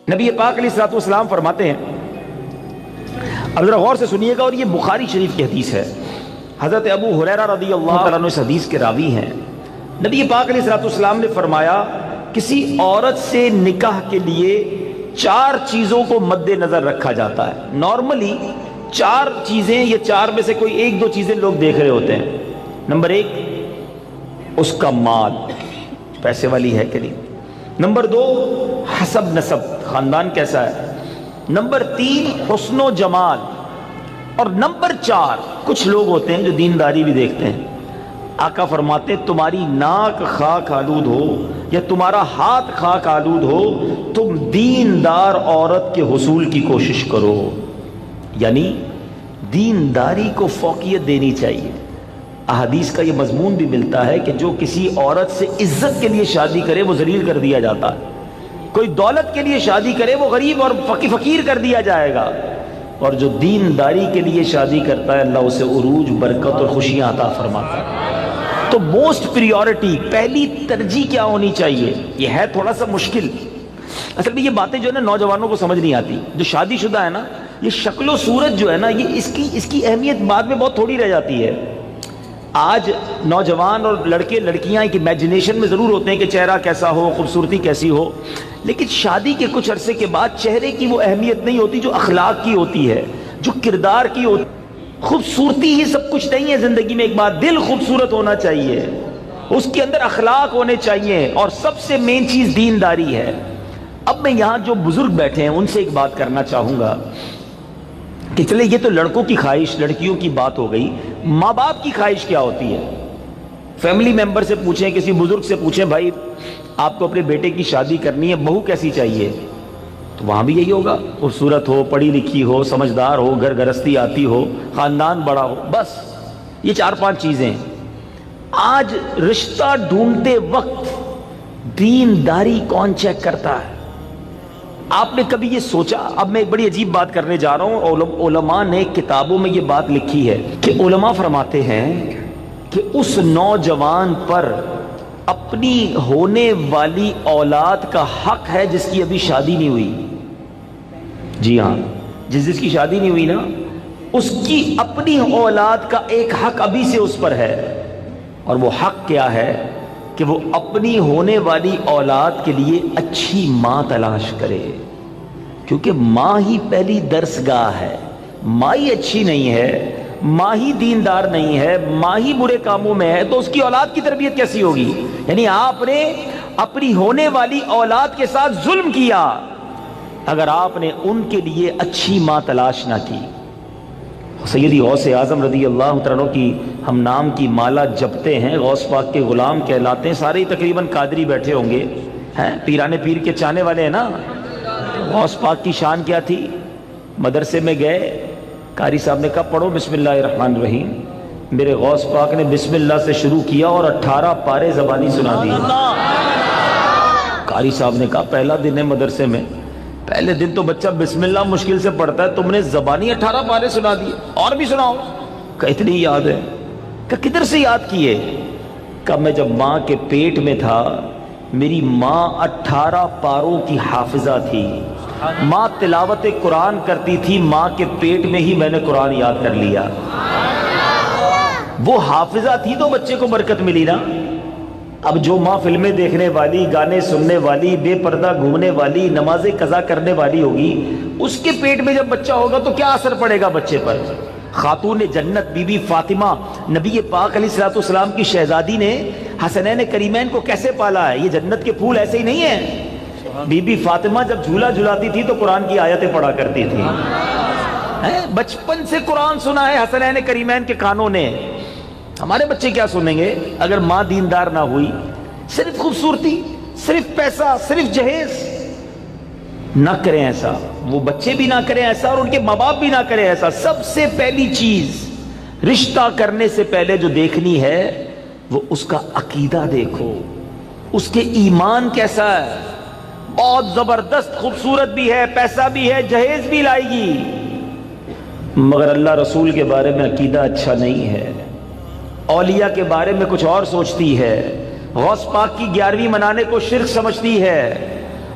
نبی پاک علیہ الصلوۃ والسلام فرماتے ہیں، اب ذرا غور سے سنیے گا، اور یہ بخاری شریف کی حدیث ہے، حضرت ابو ہریرہ رضی اللہ تعالیٰ عنہ اس حدیث کے راوی ہیں۔ نبی پاک علیہ الصلوۃ والسلام نے فرمایا، کسی عورت سے نکاح کے لیے 4 چیزوں کو مد نظر رکھا جاتا ہے۔ نارملی 4 چیزیں یا 4 میں سے کوئی 1-2 چیزیں لوگ دیکھ رہے ہوتے ہیں۔ نمبر 1 اس کا مال، پیسے والی ہے کہ نہیں۔ نمبر 2 حسب نسب، خاندان کیسا ہے۔ نمبر 3 حسن و جمال، اور نمبر 4 کچھ لوگ ہوتے ہیں جو دینداری بھی دیکھتے ہیں۔ آقا فرماتے ہیں تمہاری ناک خاک آلود ہو یا تمہارا ہاتھ خاک آلود ہو، تم دیندار عورت کے حصول کی کوشش کرو۔ یعنی دینداری کو فوقیت دینی چاہیے۔ احادیث کا یہ مضمون بھی ملتا ہے کہ جو کسی عورت سے عزت کے لیے شادی کرے وہ ذلیل کر دیا جاتا ہے، کوئی دولت کے لیے شادی کرے وہ غریب اور فقیر کر دیا جائے گا، اور جو دینداری کے لیے شادی کرتا ہے اللہ اسے عروج، برکت اور خوشیاں عطا فرماتا ہے۔ تو موسٹ پریورٹی، پہلی ترجیح کیا ہونی چاہیے؟ یہ ہے تھوڑا سا مشکل، اصل میں یہ باتیں جو ہے نا نوجوانوں کو سمجھ نہیں آتی۔ جو شادی شدہ ہے نا، یہ شکل و صورت جو ہے نا، یہ اس کی اہمیت بعد میں بہت تھوڑی رہ جاتی ہے۔ آج نوجوان اور لڑکے لڑکیاں ایک امیجنیشن میں ضرور ہوتے ہیں کہ چہرہ کیسا ہو، خوبصورتی کیسی ہو، لیکن شادی کے کچھ عرصے کے بعد چہرے کی وہ اہمیت نہیں ہوتی جو اخلاق کی ہوتی ہے، جو کردار کی ہوتی ہے۔ خوبصورتی ہی سب کچھ نہیں ہے زندگی میں، ایک بات، دل خوبصورت ہونا چاہیے، اس کے اندر اخلاق ہونے چاہیے، اور سب سے مین چیز دینداری ہے۔ اب میں یہاں جو بزرگ بیٹھے ہیں ان سے ایک بات کرنا چاہوں گا کہ چلے یہ تو لڑکوں کی خواہش، لڑکیوں کی بات ہو گئی، ماں باپ کی خواہش کیا ہوتی ہے؟ فیملی ممبر سے پوچھیں، کسی بزرگ سے پوچھیں، بھائی آپ کو اپنے بیٹے کی شادی کرنی ہے، بہو کیسی چاہیے؟ تو وہاں بھی یہی ہوگا، خوبصورت ہو، پڑھی لکھی ہو، سمجھدار ہو، گھر گرستی آتی ہو، خاندان بڑا ہو، بس یہ 4-5 چیزیں۔ آج رشتہ ڈھونڈتے وقت دینداری کون چیک کرتا ہے؟ آپ نے کبھی یہ سوچا؟ اب میں ایک بڑی عجیب بات کرنے جا رہا ہوں، علماء نے کتابوں میں یہ بات لکھی ہے کہ علماء فرماتے ہیں کہ اس نوجوان پر اپنی ہونے والی اولاد کا حق ہے جس کی ابھی شادی نہیں ہوئی۔ جی ہاں، جس کی شادی نہیں ہوئی نا، اس کی اپنی اولاد کا ایک حق ابھی سے اس پر ہے، اور وہ حق کیا ہے کہ وہ اپنی ہونے والی اولاد کے لیے اچھی ماں تلاش کرے، کیونکہ ماں ہی پہلی درسگاہ ہے۔ ماں ہی اچھی نہیں ہے، ماں ہی دیندار نہیں ہے، ماں ہی برے کاموں میں ہے، تو اس کی اولاد کی تربیت کیسی ہوگی؟ یعنی آپ نے اپنی ہونے والی اولاد کے ساتھ ظلم کیا اگر آپ نے ان کے لیے اچھی ماں تلاش نہ کی۔ سیدی غوث اعظم رضی اللہ تعالیٰ عنہ کی ہم نام کی مالا جپتے ہیں، غوث پاک کے غلام کہلاتے ہیں، سارے تقریباً قادری بیٹھے ہوں گے، ہیں پیرانے پیر کے چاہنے والے ہیں نا۔ غوث پاک کی شان کیا تھی؟ مدرسے میں گئے، قاری صاحب نے کہا پڑھو بسم اللہ الرحمن الرحیم، میرے غوث پاک نے بسم اللہ سے شروع کیا اور 18 پارے زبانی سنا دی۔ قاری صاحب نے کہا پہلا دن ہے مدرسے میں، پہلے دن تو بچہ بسم اللہ مشکل سے پڑھتا ہے، تم نے زبانی 18 پارے سنا دیے، اور بھی سناؤ۔ کہا اتنی یاد ہے؟ کہا کدھر سے یاد کیے؟ کہا میں جب ماں کے پیٹ میں تھا میری ماں 18 پاروں کی حافظہ تھی، ماں تلاوت قرآن کرتی تھی، ماں کے پیٹ میں ہی میں نے قرآن یاد کر لیا۔ وہ حافظہ تھی تو بچے کو برکت ملی نا۔ اب جو ماں فلمیں دیکھنے والی، گانے سننے والی، بے پردہ گھومنے والی، نمازیں قضا کرنے والی ہوگی، اس کے پیٹ میں جب بچہ ہوگا تو کیا اثر پڑے گا بچے پر؟ خاتون جنت بی بی فاطمہ، نبی پاک علیہ الصلوۃ والسلام کی شہزادی نے حسنین کریمین کو کیسے پالا ہے؟ یہ جنت کے پھول ایسے ہی نہیں ہیں۔ بی بی فاطمہ جب جھولا جھلاتی تھی تو قرآن کی آیتیں پڑھا کرتی تھی، بچپن سے قرآن سنا ہے حسنین کریمین کے کانوں نے۔ ہمارے بچے کیا سنیں گے اگر ماں دیندار نہ ہوئی؟ صرف خوبصورتی، صرف پیسہ، صرف جہیز۔ نہ کریں ایسا، وہ بچے بھی نہ کریں ایسا، اور ان کے ماں باپ بھی نہ کریں ایسا۔ سب سے پہلی چیز رشتہ کرنے سے پہلے جو دیکھنی ہے وہ اس کا عقیدہ دیکھو، اس کے ایمان کیسا ہے۔ بہت زبردست خوبصورت بھی ہے، پیسہ بھی ہے، جہیز بھی لائے گی، مگر اللہ رسول کے بارے میں عقیدہ اچھا نہیں ہے، اولیاء کے بارے میں کچھ اور سوچتی ہے، غوث پاک کی 11ویں منانے کو شرک سمجھتی ہے،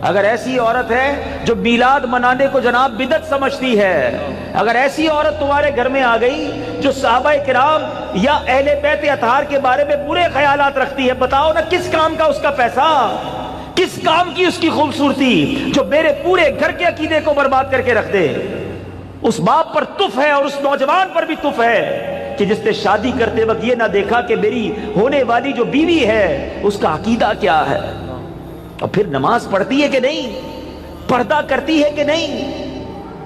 اگر ایسی عورت ہے جو میلاد منانے کو جناب بدعت سمجھتی ہے، اگر ایسی عورت تمہارے گھر میں آ گئی جو صحابہ کرام یا اہل بیت اطہار کے بارے میں برے خیالات رکھتی ہے، بتاؤ نا کس کام کا اس کا پیسہ، کس کام کی اس کی خوبصورتی جو میرے پورے گھر کے عقیدے کو برباد کر کے رکھ دے۔ اس باپ پر تف ہے اور اس نوجوان پر بھی تف ہے کہ جس نے شادی کرتے وقت یہ نہ دیکھا کہ میری ہونے والی جو بیوی ہے اس کا عقیدہ کیا ہے، اور پھر نماز پڑھتی ہے کہ نہیں، پردہ کرتی ہے کہ نہیں۔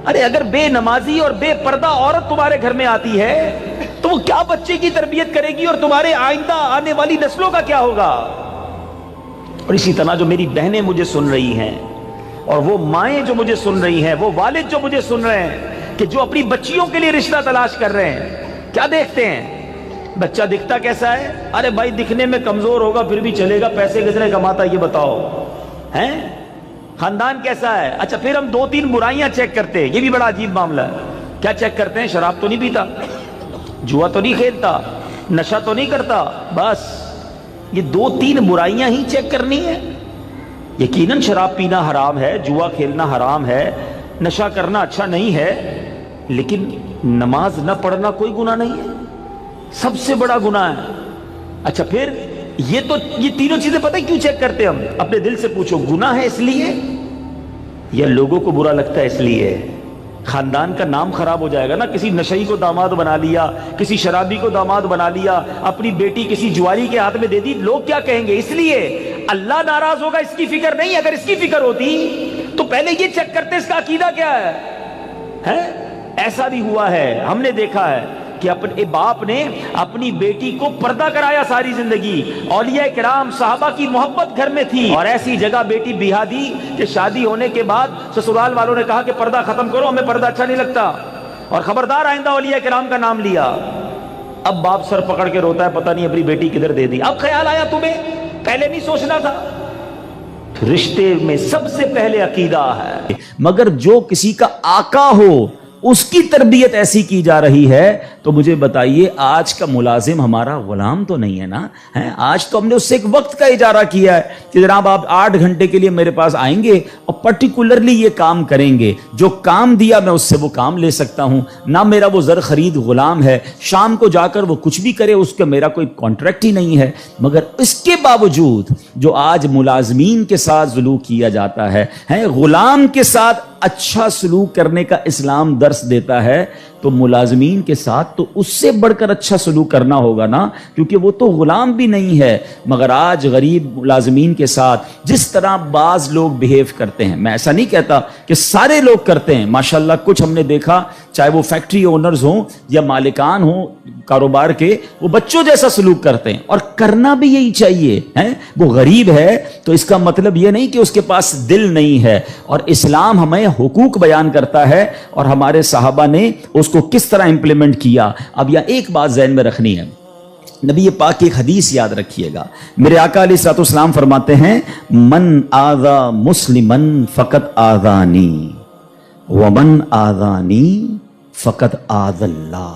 ارے اگر بے نمازی اور بے پردہ عورت تمہارے گھر میں آتی ہے تو وہ کیا بچے کی تربیت کرے گی اور تمہارے آئندہ آنے والی نسلوں کا کیا ہوگا؟ اور اسی طرح جو میری بہنیں مجھے سن رہی ہیں اور وہ مائیں جو مجھے سن رہی ہیں، وہ والد جو مجھے سن رہے ہیں کہ جو اپنی بچیوں کے لیے رشتہ تلاش کر رہے ہیں، کیا دیکھتے ہیں؟ بچہ دکھتا کیسا ہے؟ ارے بھائی دکھنے میں کمزور ہوگا پھر بھی چلے گا، پیسے کتنے کماتا یہ بتاؤ، ہیں؟ خاندان کیسا ہے؟ اچھا پھر ہم 2-3 برائیاں چیک کرتے ہیں، یہ بھی بڑا عجیب معاملہ ہے۔ کیا چیک کرتے ہیں؟ شراب تو نہیں پیتا، جوا تو نہیں کھیلتا، نشہ تو نہیں کرتا، بس یہ 2-3 برائیاں ہی چیک کرنی ہے۔ یقیناً شراب پینا حرام ہے، جوا کھیلنا حرام ہے، نشہ کرنا اچھا نہیں ہے، لیکن نماز نہ پڑھنا کوئی گناہ نہیں ہے، سب سے بڑا گناہ ہے۔ اچھا پھر یہ تینوں چیزیں پتہ ہے کیوں چیک کرتے ہیں ہم؟ اپنے دل سے پوچھو، گناہ ہے اس لیے یا لوگوں کو برا لگتا ہے اس لیے؟ خاندان کا نام خراب ہو جائے گا نا، کسی نشئی کو داماد بنا لیا، کسی شرابی کو داماد بنا لیا، اپنی بیٹی کسی جواری کے ہاتھ میں دے دی، لوگ کیا کہیں گے؟ اس لیے اللہ ناراض ہوگا اس کی فکر نہیں۔ اگر اس کی فکر ہوتی تو پہلے یہ چیک کرتے اس کا عقیدہ کیا ہے۔ ایسا بھی ہوا ہے، ہم نے دیکھا ہے کہ اپنے باپ نے اپنی بیٹی کو پردہ کرایا ساری زندگی، اولیاء کرام صحابہ کی محبت گھر میں تھی، اور ایسی جگہ بیٹی بیاہ دی کہ شادی ہونے کے بعد سسرال والوں نے کہا کہ پردہ ختم کرو، ہمیں پردہ اچھا نہیں لگتا، اور خبردار آئندہ اولیاء کرام کا نام لیا۔ اب باپ سر پکڑ کے روتا ہے، پتہ نہیں اپنی بیٹی کدھر دے دی۔ اب خیال آیا تمہیں، پہلے نہیں سوچنا تھا؟ رشتے میں سب سے پہلے عقیدہ ہے، مگر جو کسی کا آقا ہو اس کی تربیت ایسی کی جا رہی ہے تو مجھے بتائیے آج کا ملازم ہمارا غلام تو نہیں ہے نا؟ آج تو ہم نے اس سے ایک وقت کا اجارہ کیا ہے کہ جناب آپ 8 گھنٹے کے لیے میرے پاس آئیں گے اور پرٹیکولرلی یہ کام کریں گے، جو کام دیا میں اس سے وہ کام لے سکتا ہوں، نہ میرا وہ زر خرید غلام ہے، شام کو جا کر وہ کچھ بھی کرے اس کا میرا کوئی کانٹریکٹ ہی نہیں ہے۔ مگر اس کے باوجود جو آج ملازمین کے ساتھ سلوک کیا جاتا ہے، غلام کے ساتھ اچھا سلوک کرنے کا اسلام درس دیتا ہے، تو ملازمین کے ساتھ تو اس سے بڑھ کر اچھا سلوک کرنا ہوگا نا، کیونکہ وہ تو غلام بھی نہیں ہے۔ مگر آج غریب ملازمین کے ساتھ جس طرح بعض لوگ بیہیو کرتے ہیں، میں ایسا نہیں کہتا کہ سارے لوگ کرتے ہیں، ماشاءاللہ کچھ ہم نے دیکھا، چاہے وہ فیکٹری اونرز ہوں یا مالکان ہوں کاروبار کے، وہ بچوں جیسا سلوک کرتے ہیں، اور کرنا بھی یہی چاہیے۔ وہ غریب ہے تو اس کا مطلب یہ نہیں کہ اس کے پاس دل نہیں ہے، اور اسلام ہمیں حقوق بیان کرتا ہے اور ہمارے صحابہ نے اس کو کس طرح امپلیمنٹ کیا۔ اب یہاں ایک بات ذہن میں رکھنی ہے، نبی پاک کی ایک حدیث یاد رکھیے گا، میرے آقا علیہ الصلوۃ والسلام فرماتے ہیں من آذا مسلمن فقط آذانی ومن آذانی فقط آذ اللہ،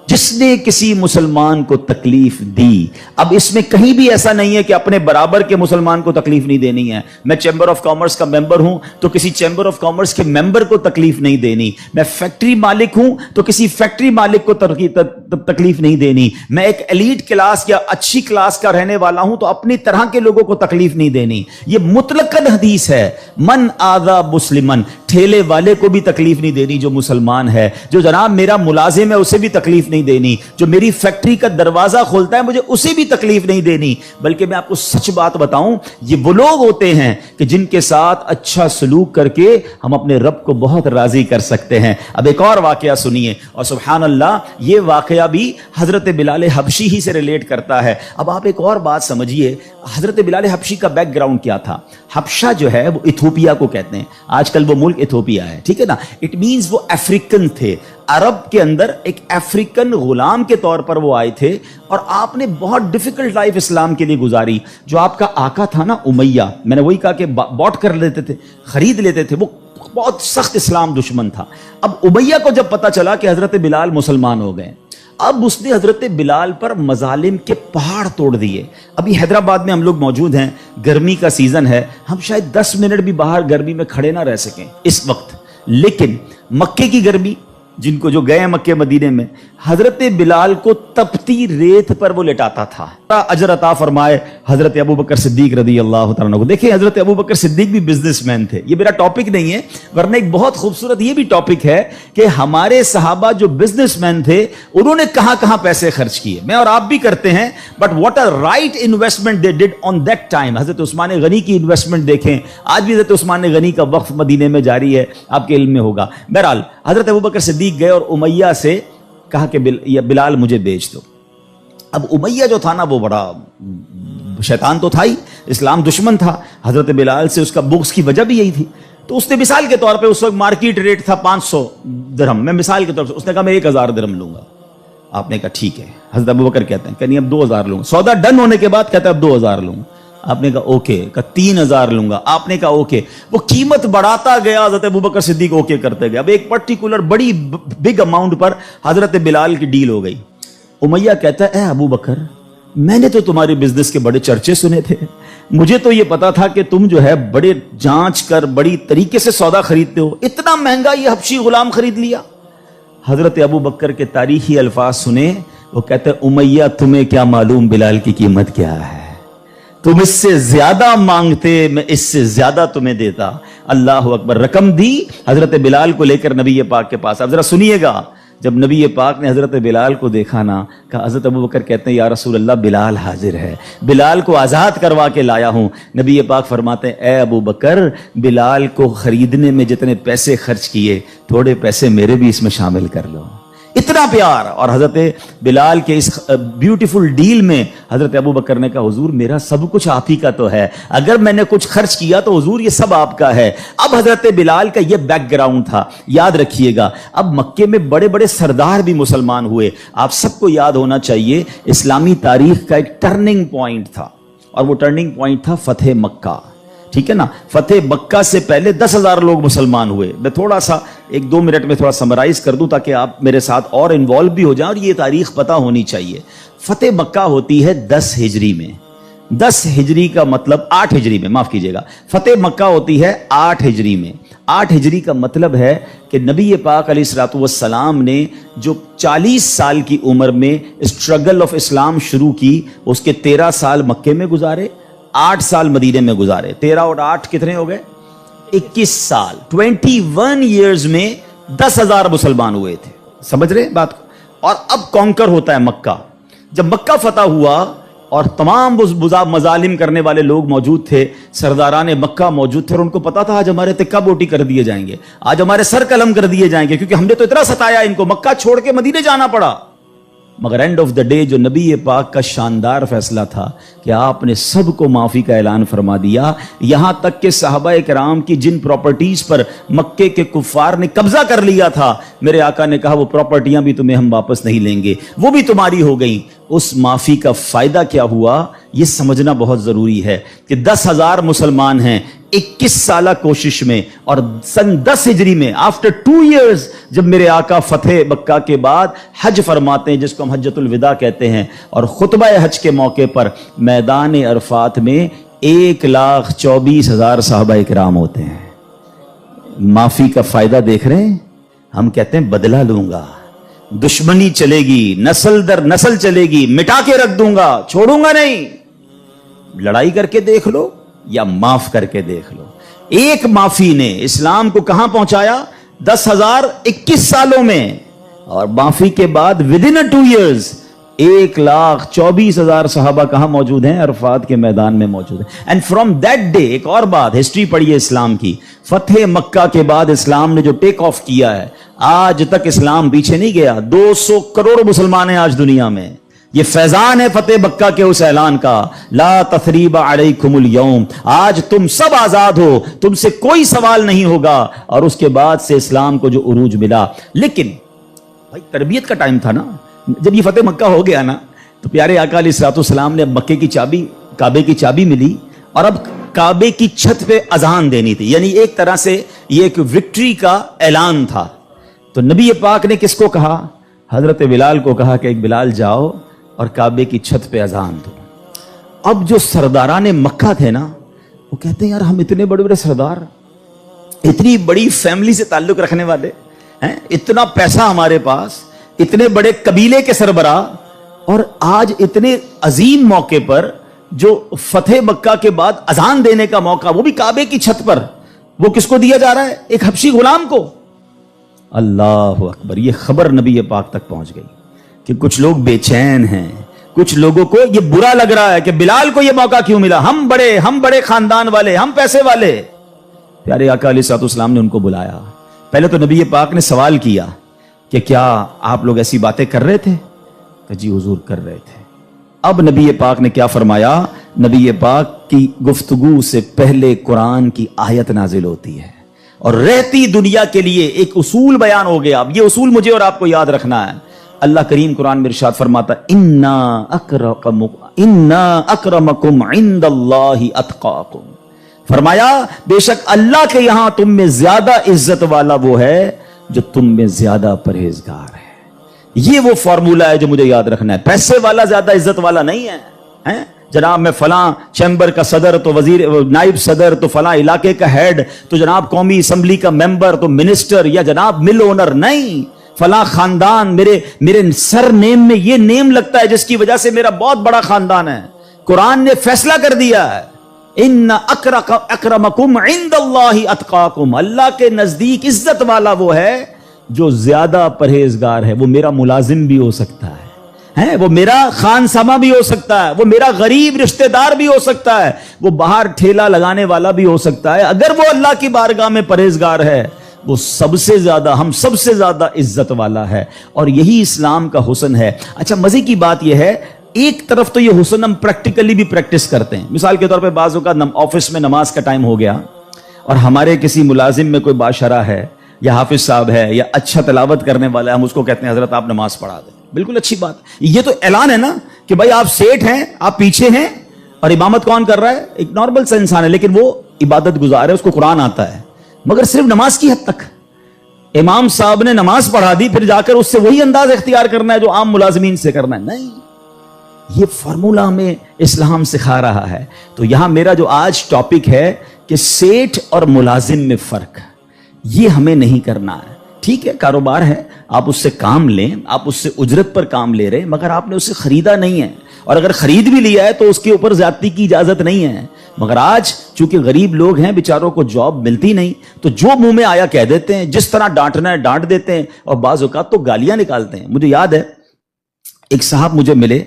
جس نے کسی مسلمان کو تکلیف دی۔ اب اس میں کہیں بھی ایسا نہیں ہے کہ اپنے برابر کے مسلمان کو تکلیف نہیں دینی ہے۔ میں چیمبر آف کامرس کا ممبر ہوں تو کسی چیمبر آف کامرس کے ممبر کو تکلیف نہیں دینی، میں فیکٹری مالک ہوں تو کسی فیکٹری مالک کو تکلیف نہیں دینی، میں ایک ایلیٹ کلاس یا اچھی کلاس کا رہنے والا ہوں تو اپنی طرح کے لوگوں کو تکلیف نہیں دینی۔ یہ مطلقاً حدیث ہے، من آذا مسلمن، ٹھیلے والے کو بھی تکلیف نہیں دینی جو مسلمان ہے، جو جناب میرا ملازم ہے اسے بھی تکلیف نہیں دینی، جو میری فیکٹری کا دروازہ کھولتا ہے مجھے اسے بھی تکلیف نہیں دینی۔ بلکہ میں آپ کو سچ بات بتاؤں، یہ وہ لوگ ہوتے ہیں کہ جن کے ساتھ اچھا سلوک کر کے ہم اپنے رب کو بہت راضی کر سکتے ہیں۔ اب ایک اور واقعہ سنیے، اور سبحان اللہ یہ واقعہ بھی حضرت بلال حبشی ہی سے ریلیٹ کرتا ہے۔ اب آپ ایک اور بات سمجھیے، حضرت بلال حبشی کا بیک گراؤنڈ کیا تھا؟ حبشہ جو ہے وہ ایتھوپیا کو کہتے ہیں، آج کل وہ ملک ایتھوپیا ہے، ٹھیک ہے نا؟ اٹ مینز وہ افریقن تھے، عرب کے اندر ایک افریقن غلام کے طور پر وہ آئے تھے، اور آپ نے بہت ڈیفیکلٹ لائف اسلام کے لیے گزاری۔ جو آپ کا آقا تھا نا امیہ، میں نے وہی کہا کہ باٹ کر لیتے تھے، خرید لیتے تھے، وہ بہت سخت اسلام دشمن تھا۔ اب امیہ کو جب پتا چلا کہ حضرت بلال مسلمان ہو گئے، اب اس نے حضرت بلال پر مظالم کے پہاڑ توڑ دیے. ابھی حیدرآباد میں ہم لوگ موجود ہیں, گرمی کا سیزن ہے, ہم شاید 10 منٹ بھی باہر گرمی میں کھڑے نہ رہ سکیں اس وقت, لیکن مکے کی گرمی, جن کو جو گئے مکے مدینے میں, حضرت بلال کو تپتی ریت پر وہ لٹاتا تھا. اجر عطا فرمائے حضرت ابو بکر صدیق رضی اللہ تعالیٰ عنہ کو. دیکھیں حضرت ابو بکر صدیق بھی بزنس مین تھے, یہ میرا ٹاپک نہیں ہے, ورنہ ایک بہت خوبصورت یہ بھی ٹاپک ہے کہ ہمارے صحابہ جو بزنس مین تھے انہوں نے کہاں کہاں پیسے خرچ کیے. میں اور آپ بھی کرتے ہیں, but what a right investment they did on that time. Hazrat Usman غنی کی انویسٹمنٹ دیکھیں, آج بھی حضرت عثمان غنی کا وقف مدینے میں جاری ہے, آپ کے علم میں ہوگا. بہرحال حضرت ابو بکر صدیق گئے اور امیہ سے کہا کہ بلال مجھے بیچ دو. اب امیہ جو تھا نا وہ بڑا شیطان تو تھا ہی, اسلام دشمن تھا. حضرت بلال سے اس کا بغض کی وجہ بھی یہی تھی. تو اس نے مثال کے طور پہ, اس وقت مارکیٹ ریٹ تھا 500 درہم, میں مثال کے طور پر, اس نے کہا میں 1000 درہم لوں گا. آپ نے کہا ٹھیک ہے. حضرت ابو بکر کہتے ہیں کہ نہیں اب 2000 لوں گا. سودا ڈن ہونے کے بعد کہتا ہے اب 2000 لوں گا. آپ نے کہا اوکے. کہا 3000 لوں گا. آپ نے کہا اوکے. وہ قیمت بڑھاتا گیا, حضرت ابو بکر صدیق اوکے کرتے گئے. اب ایک پرٹیکولر بڑی بگ اماؤنٹ پر حضرت بلال کی ڈیل ہو گئی. امیہ کہتا ہے اے ابو بکر, میں نے تو تمہارے بزنس کے بڑے چرچے سنے تھے, مجھے تو یہ پتا تھا کہ تم جو ہے بڑے جانچ کر بڑی طریقے سے سودا خریدتے ہو, اتنا مہنگا یہ حبشی غلام خرید لیا. حضرت ابو بکر کے تاریخی الفاظ سنے, وہ کہتے ہیں امیہ تمہیں کیا معلوم بلال کی قیمت کیا ہے, تم اس سے زیادہ مانگتے میں اس سے زیادہ تمہیں دیتا. اللہ اکبر. رقم دی, حضرت بلال کو لے کر نبی پاک کے پاس. اب ذرا سنیے گا, جب نبی پاک نے حضرت بلال کو دیکھا نا, کہا حضرت ابو بکر کہتے ہیں یا رسول اللہ بلال حاضر ہے, بلال کو آزاد کروا کے لایا ہوں. نبی پاک فرماتے ہیں اے ابو بکر, بلال کو خریدنے میں جتنے پیسے خرچ کیے تھوڑے پیسے میرے بھی اس میں شامل کر لو. اتنا پیار. اور حضرت بلال کے اس بیوٹیفل ڈیل میں حضرت ابو بکر نے کہا حضور میرا سب کچھ آپ ہی کا تو ہے, اگر میں نے کچھ خرچ کیا تو حضور یہ سب آپ کا ہے. اب حضرت بلال کا یہ بیک گراؤنڈ تھا, یاد رکھیے گا. اب مکے میں بڑے بڑے سردار بھی مسلمان ہوئے. آپ سب کو یاد ہونا چاہیے اسلامی تاریخ کا ایک ٹرننگ پوائنٹ تھا, اور وہ ٹرننگ پوائنٹ تھا فتح مکہ. ٹھیک ہے نا, فتح مکہ سے پہلے 10,000 لوگ مسلمان ہوئے. میں تھوڑا سا 1-2 منٹ میں تھوڑا سمرائز کر دوں تاکہ آپ میرے ساتھ اور انوالو بھی ہو جائیں, اور یہ تاریخ پتہ ہونی چاہیے. فتح مکہ ہوتی ہے 10 ہجری میں. 10 ہجری کا مطلب 8 ہجری میں, معاف کیجیے گا, فتح مکہ ہوتی ہے 8 ہجری میں. 8 ہجری کا مطلب ہے کہ نبی پاک علیہ الصلوۃ والسلام نے جو 40 سال کی عمر میں اسٹرگل آف اسلام شروع کی, اس کے 13 سال مکے میں گزارے, 8 سال مدینے میں گزارے. 13 اور 8 کتنے ہو گئے؟ 21 سال. 21 ایئرز میں 10,000 مسلمان ہوئے تھے. سمجھ رہے بات کو؟ اور اب کانکر ہوتا ہے مکہ. جب مکہ فتح ہوا اور تمام مظالم کرنے والے لوگ موجود تھے, سرداران مکہ موجود تھے, اور ان کو پتا تھا آج ہمارے تکہ بوٹی کر دیے جائیں گے, آج ہمارے سر قلم کر دیے جائیں گے, کیونکہ ہم نے تو اتنا ستایا ان کو, مکہ چھوڑ کے مدینے جانا پڑا. مگر اینڈ آف دا ڈے جو نبی پاک کا شاندار فیصلہ تھا کہ آپ نے سب کو معافی کا اعلان فرما دیا, یہاں تک کہ صحابہ کرام کی جن پراپرٹیز پر مکے کے کفار نے قبضہ کر لیا تھا, میرے آقا نے کہا وہ پراپرٹیاں بھی تمہیں ہم واپس نہیں لیں گے, وہ بھی تمہاری ہو گئیں. اس معافی کا فائدہ کیا ہوا یہ سمجھنا بہت ضروری ہے کہ 10,000 مسلمان ہیں 21 سالہ کوشش میں, اور سن 10 ہجری میں آفٹر 2 ایئرز جب میرے آقا فتح مکہ کے بعد حج فرماتے ہیں, جس کو ہم حجۃ الوداع کہتے ہیں, اور خطبہ حج کے موقع پر میدان عرفات میں 1,24,000 صحابہ کرام ہوتے ہیں. معافی کا فائدہ دیکھ رہے ہیں, ہم کہتے ہیں بدلہ لوں گا, دشمنی چلے گی, نسل در نسل چلے گی, مٹا کے رکھ دوں گا, چھوڑوں گا نہیں. لڑائی کر کے دیکھ لو یا معاف کر کے دیکھ لو. ایک معافی نے اسلام کو کہاں پہنچایا؟ 10,021 سالوں میں, اور معافی کے بعد ودن 2 ایئرز 1,24,000 صحابہ کہاں موجود ہیں؟ عرفات کے میدان میں موجود ہیں. اینڈ فرام دیٹ ڈے, ایک اور بات, ہسٹری پڑھیے اسلام کی, فتح مکہ کے بعد اسلام نے جو ٹیک آف کیا ہے, آج تک اسلام پیچھے نہیں گیا. 200 کروڑ مسلمان ہیں آج دنیا میں. یہ فیضان ہے فتح مکہ کے اس اعلان کا, لا تثریب علیکم اليوم, آج تم سب آزاد ہو, تم سے کوئی سوال نہیں ہوگا. اور اس کے بعد سے اسلام کو جو عروج ملا. لیکن بھائی تربیت کا ٹائم تھا نا, جب یہ فتح مکہ ہو گیا نا, تو پیارے آقا علیہ الصلوۃ والسلام نے اب مکے کی چابی, کعبے کی چابی ملی, اور اب کعبے کی چھت پہ اذان دینی تھی. یعنی ایک طرح سے یہ ایک وکٹری کا اعلان تھا. تو نبی پاک نے کس کو کہا؟ حضرت بلال کو کہا کہ بلال جاؤ اور کعبے کی چھت پہ اذان دو۔ اب جو سرداران مکہ تھے نا وہ کہتے ہیں یار ہم اتنے بڑے بڑے سردار، اتنی بڑی فیملی سے تعلق رکھنے والے ہیں، اتنا پیسہ ہمارے پاس، اتنے بڑے قبیلے کے سربراہ، اور آج اتنے عظیم موقع پر جو فتح مکہ کے بعد اذان دینے کا موقع، وہ بھی کعبے کی چھت پر، وہ کس کو دیا جا رہا ہے؟ ایک حبشی غلام کو۔ اللہ اکبر، یہ خبر نبی پاک تک پہنچ گئی کہ کچھ لوگ بے چین ہیں، کچھ لوگوں کو یہ برا لگ رہا ہے کہ بلال کو یہ موقع کیوں ملا، ہم بڑے خاندان والے، ہم پیسے والے۔ پیارے آقا علیہ الصلوۃ والسلام نے ان کو بلایا، پہلے تو نبی پاک نے سوال کیا کہ کیا آپ لوگ ایسی باتیں کر رہے تھے؟ کہ جی حضور کر رہے تھے۔ اب نبی پاک نے کیا فرمایا؟ نبی پاک کی گفتگو سے پہلے قرآن کی آیت نازل ہوتی ہے اور رہتی دنیا کے لیے ایک اصول بیان ہو گیا۔ اب یہ اصول مجھے اور آپ کو یاد رکھنا ہے۔ اللہ کریم قرآن میں ارشاد فرماتا انا اکرمکم عند اللہ اتقاکم، فرمایا بے شک اللہ کے یہاں تم میں زیادہ عزت والا وہ ہے جو تم میں زیادہ پرہیزگار ہے۔ یہ وہ فارمولہ ہے جو مجھے یاد رکھنا ہے۔ پیسے والا زیادہ عزت والا نہیں ہے، جناب میں فلاں چیمبر کا صدر تو وزیر نائب صدر تو فلاں علاقے کا ہیڈ تو جناب قومی اسمبلی کا ممبر تو منسٹر یا جناب مل اونر، نہیں، فلاں خاندان میرے سر نیم میں یہ نیم لگتا ہے جس کی وجہ سے میرا بہت بڑا خاندان ہے۔ قرآن نے فیصلہ کر دیا ہے ان اکرمکم عند اللہ اتقاکم، اللہ کے نزدیک عزت والا وہ ہے جو زیادہ پرہیزگار ہے۔ وہ میرا ملازم بھی ہو سکتا ہے، وہ میرا خان سما بھی ہو سکتا ہے، وہ میرا غریب رشتہ دار بھی ہو سکتا ہے، وہ باہر ٹھیلا لگانے والا بھی ہو سکتا ہے، اگر وہ اللہ کی بارگاہ میں پرہیزگار ہے وہ سب سے زیادہ، ہم سب سے زیادہ عزت والا ہے۔ اور یہی اسلام کا حسن ہے۔ اچھا مزے کی بات یہ ہے، ایک طرف تو یہ حسن ہم پریکٹیکلی بھی پریکٹس کرتے ہیں۔ مثال کے طور پہ بعض اوقات آفس میں نماز کا ٹائم ہو گیا اور ہمارے کسی ملازم میں کوئی باشرہ ہے یا حافظ صاحب ہے یا اچھا تلاوت کرنے والا ہے، ہم اس کو کہتے ہیں حضرت آپ نماز پڑھا دیں۔ بالکل اچھی بات، یہ تو اعلان ہے نا کہ بھائی آپ سیٹ ہیں، آپ پیچھے ہیں، اور امامت کون کر رہا ہے؟ ایک نارمل سا انسان ہے، لیکن وہ عبادت گزار ہے، اس کو قرآن آتا ہے، مگر صرف نماز کی حد تک۔ امام صاحب نے نماز پڑھا دی، پھر جا کر اس سے وہی انداز اختیار کرنا ہے جو عام ملازمین سے کرنا ہے؟ نہیں، یہ فارمولہ ہمیں اسلام سکھا رہا ہے۔ تو یہاں میرا جو آج ٹاپک ہے کہ سیٹ اور ملازم میں فرق، یہ ہمیں نہیں کرنا ہے۔ ٹھیک ہے، کاروبار ہے، آپ اس سے کام لیں، آپ اس سے اجرت پر کام لے رہے، مگر آپ نے اس سے خریدا نہیں ہے، اور اگر خرید بھی لیا ہے تو اس کے اوپر زیادتی کی اجازت نہیں ہے۔ مگر آج چونکہ غریب لوگ ہیں، بیچاروں کو جاب ملتی نہیں، تو جو منہ میں آیا کہہ دیتے ہیں، جس طرح ڈانٹنا ہے ڈانٹ دیتے ہیں، اور بعض اوقات تو گالیاں نکالتے ہیں۔ مجھے یاد ہے ایک صاحب مجھے ملے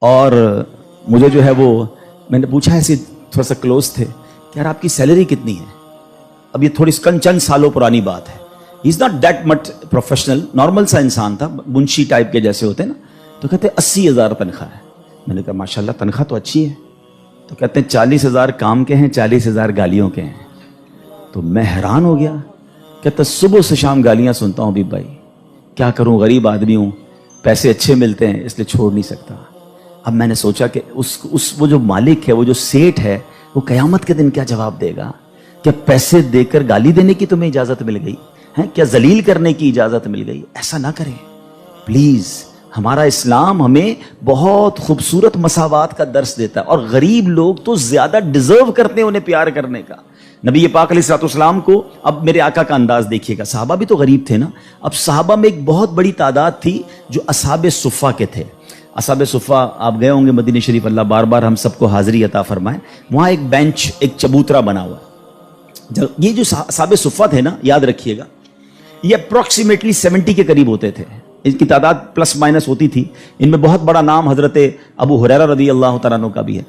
اور مجھے جو ہے وہ میں نے پوچھا، ایسے تھوڑا سا کلوز تھے کہ یار آپ کی سیلری کتنی ہے؟ اب یہ تھوڑی چند سالوں پرانی بات ہے۔ He is not that much professional, normal سا انسان تھا، منشی ٹائپ کے جیسے ہوتے ہیں نا۔ تو کہتے 80,000 تنخواہ ہے۔ میں نے کہا ماشاءاللہ تنخواہ تو اچھی ہے۔ تو کہتے ہیں 40,000 کام کے ہیں، 40,000 گالیوں کے ہیں۔ تو میں حیران ہو گیا، کہتا صبح سے شام گالیاں سنتا ہوں بھی بھائی، کیا کروں، غریب آدمی ہوں، پیسے اچھے ملتے ہیں اس لیے چھوڑ نہیں سکتا۔ اب میں نے سوچا کہ وہ جو مالک ہے، وہ جو سیٹ ہے، وہ قیامت کے دن کیا جواب دے گا؟ کیا پیسے دے کر گالی دینے کی تمہیں اجازت مل گئی ہے؟ کیا ذلیل کرنے کی اجازت مل گئی؟ ایسا نہ کریں پلیز۔ ہمارا اسلام ہمیں بہت خوبصورت مساوات کا درس دیتا ہے، اور غریب لوگ تو زیادہ ڈیزرو کرتے ہیں انہیں پیار کرنے کا۔ نبی پاک علیہ الصلوۃ والسلام کو، اب میرے آقا کا انداز دیکھیے گا، صحابہ بھی تو غریب تھے نا۔ اب صحابہ میں ایک بہت بڑی تعداد تھی جو اصحاب صفہ کے تھے۔ اصحاب صفہ آپ گئے ہوں گے مدینہ شریف، اللہ بار بار ہم سب کو حاضری عطا فرمائے۔ وہاں ایک بینچ، ایک چبوترا بنا ہوا۔ یہ جو اصحاب صفہ تھے نا، یاد رکھیے گا، یہ اپروکسیمیٹلی 70 کے قریب ہوتے تھے، ان کی تعداد پلس مائنس ہوتی تھی۔ ان میں بہت بڑا نام حضرت ابو ہریرہ رضی اللہ تعالیٰ عنہ کا بھی ہے۔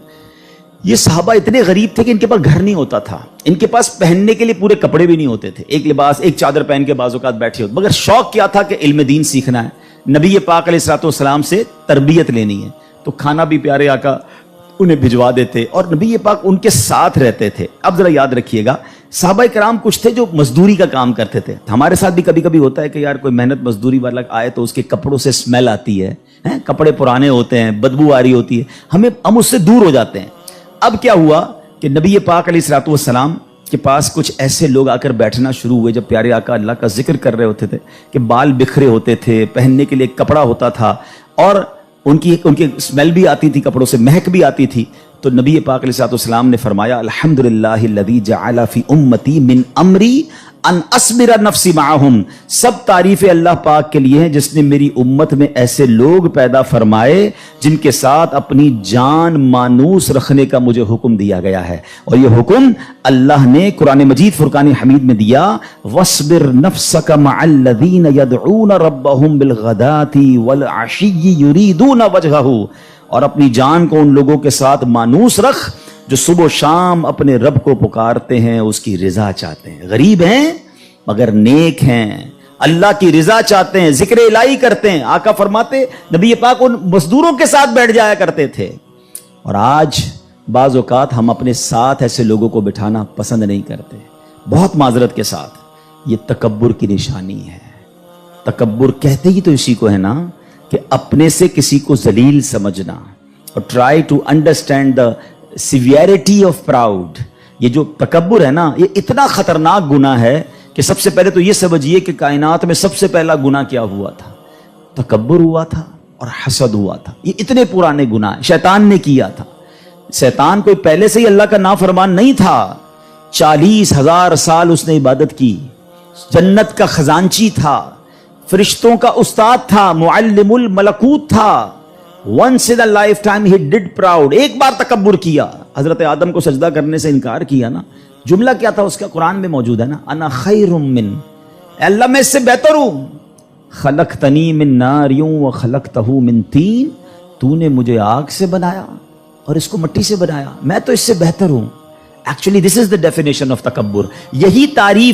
یہ صحابہ اتنے غریب تھے کہ ان کے پاس گھر نہیں ہوتا تھا، ان کے پاس پہننے کے لیے پورے کپڑے بھی نہیں ہوتے تھے، ایک لباس، ایک چادر پہن کے بعض اوقات بیٹھے ہوتے، مگر شوق کیا تھا کہ علم دین سیکھنا ہے، نبی پاک علیہ الصلوۃ والسلام سے تربیت لینی ہے۔ تو کھانا بھی پیارے آقا انہیں بھجوا دیتے، اور نبی پاک ان کے ساتھ رہتے تھے۔ اب ذرا یاد رکھیے گا، صحابہ کرام کچھ تھے جو مزدوری کا کام کرتے تھے۔ ہمارے ساتھ بھی کبھی کبھی ہوتا ہے کہ یار کوئی محنت مزدوری والا آئے تو اس کے کپڑوں سے اسمیل آتی ہے، کپڑے پرانے ہوتے ہیں، بدبو آ رہی ہوتی ہے، ہم اس سے دور ہو جاتے ہیں۔ اب کیا ہوا کہ نبی پاک علیہ الصلوۃ والسلام کے پاس کچھ ایسے لوگ آ کر بیٹھنا شروع ہوئے جب پیارے آقا اللہ کا ذکر کر رہے ہوتے تھے کہ بال بکھرے ہوتے تھے، پہننے کے لیے ایک کپڑا ہوتا تھا اور ان کی اسمیل بھی آتی تھی، کپڑوں سے مہک بھی آتی تھی. تو نبی پاک علیہ السلام نے فرمایا الحمدللہ الذی جعل فی امتی من امری ان اصبر نفسی معہم، سب تعریف اللہ پاک کے لیے ہیں جس نے میری امت میں ایسے لوگ پیدا فرمائے جن کے ساتھ اپنی جان مانوس رکھنے کا مجھے حکم دیا گیا ہے. اور یہ حکم اللہ نے قرآن مجید فرقان حمید میں دیا، وَاصْبِرْ نَفْسَكَ مَعَ الَّذِينَ يَدْعُونَ رَبَّهُمْ بِالْغَدَاةِ وَالْعَشِيِّ يُرِيدُونَ وَجْهَهُ، اور اپنی جان کو ان لوگوں کے ساتھ مانوس رکھ جو صبح و شام اپنے رب کو پکارتے ہیں، اس کی رضا چاہتے ہیں، غریب ہیں مگر نیک ہیں، اللہ کی رضا چاہتے ہیں، ذکر الہی کرتے ہیں. آقا فرماتے نبی پاک ان مزدوروں کے ساتھ بیٹھ جایا کرتے تھے. اور آج بعض اوقات ہم اپنے ساتھ ایسے لوگوں کو بٹھانا پسند نہیں کرتے، بہت معذرت کے ساتھ. یہ تکبر کی نشانی ہے. تکبر کہتے ہی تو اسی کو ہے نا کہ اپنے سے کسی کو ذلیل سمجھنا. اور try to understand the severity of proud. یہ جو تکبر ہے نا، یہ اتنا خطرناک گناہ ہے کہ سب سے پہلے تو یہ سمجھیے کہ کائنات میں سب سے پہلا گناہ کیا ہوا تھا؟ تکبر ہوا تھا اور حسد ہوا تھا. یہ اتنے پرانے گناہ شیطان نے کیا تھا. شیطان کوئی پہلے سے ہی اللہ کا نافرمان نہیں تھا. 40,000 سال اس نے عبادت کی، جنت کا خزانچی تھا، فرشتوں کا استاد تھا، معلم الملکوت تھا. once in a lifetime he did proud. ایک بار تکبر کیا، حضرت آدم کو سجدہ کرنے سے انکار کیا نا. جملہ کیا تھا اس کا؟ قرآن میں موجود ہے نا، انا خیر من، اے اللہ میں اس سے بہتر ہوں. خلقتنی من نار وخلقتہ من طین، تو نے مجھے آگ سے بنایا اور اس کو مٹی سے بنایا، میں تو اس سے بہتر ہوں. Actually this is the definition of تکبر. یہی تعریف